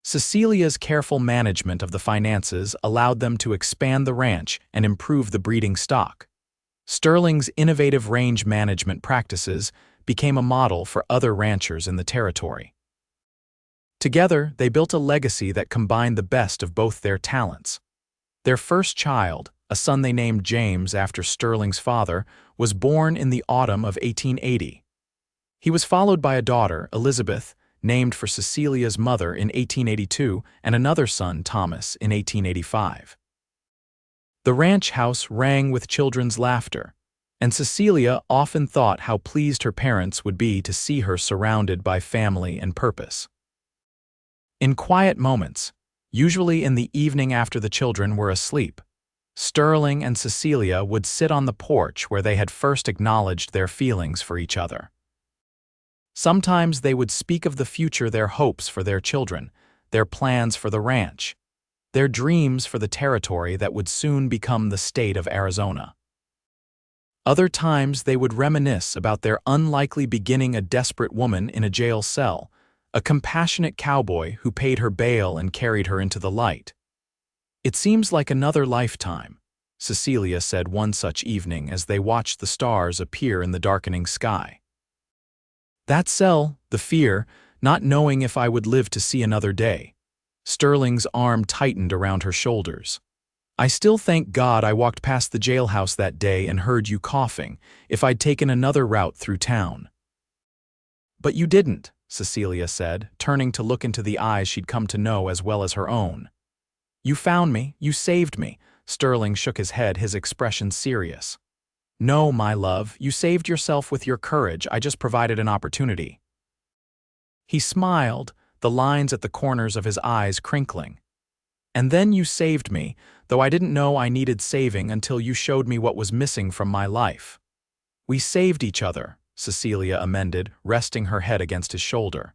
Cecilia's careful management of the finances allowed them to expand the ranch and improve the breeding stock. Sterling's innovative range management practices became a model for other ranchers in the territory. Together, they built a legacy that combined the best of both their talents. Their first child, a son they named James after Sterling's father, was born in the autumn of 1880. He was followed by a daughter, Elizabeth, named for Cecilia's mother in 1882, and another son, Thomas, in 1885. The ranch house rang with children's laughter, and Cecilia often thought how pleased her parents would be to see her surrounded by family and purpose. In quiet moments, usually in the evening after the children were asleep, Sterling and Cecilia would sit on the porch where they had first acknowledged their feelings for each other. Sometimes they would speak of the future, their hopes for their children, their plans for the ranch, their dreams for the territory that would soon become the state of Arizona. Other times they would reminisce about their unlikely beginning a desperate woman in a jail cell, a compassionate cowboy who paid her bail and carried her into the light. "It seems like another lifetime," Cecilia said one such evening as they watched the stars appear in the darkening sky. "That cell, the fear, not knowing if I would live to see another day." Sterling's arm tightened around her shoulders. "I still thank God I walked past the jailhouse that day and heard you coughing, if I'd taken another route through town." "But you didn't," Cecilia said, turning to look into the eyes she'd come to know as well as her own. "You found me, you saved me." Sterling shook his head, his expression serious. "No, my love, you saved yourself with your courage, I just provided an opportunity." He smiled, the lines at the corners of his eyes crinkling. "And then you saved me, though I didn't know I needed saving until you showed me what was missing from my life." "We saved each other," Cecilia amended, resting her head against his shoulder.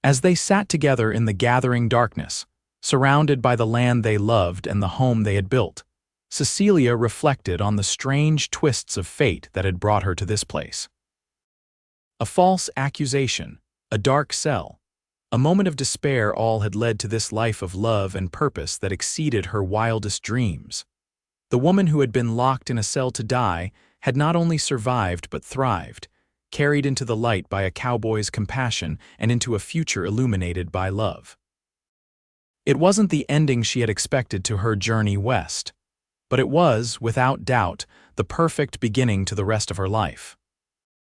As they sat together in the gathering darkness, surrounded by the land they loved and the home they had built, Cecilia reflected on the strange twists of fate that had brought her to this place. A false accusation, a dark cell, a moment of despair, all had led to this life of love and purpose that exceeded her wildest dreams. The woman who had been locked in a cell to die had not only survived but thrived, carried into the light by a cowboy's compassion and into a future illuminated by love. It wasn't the ending she had expected to her journey west, but it was, without doubt, the perfect beginning to the rest of her life.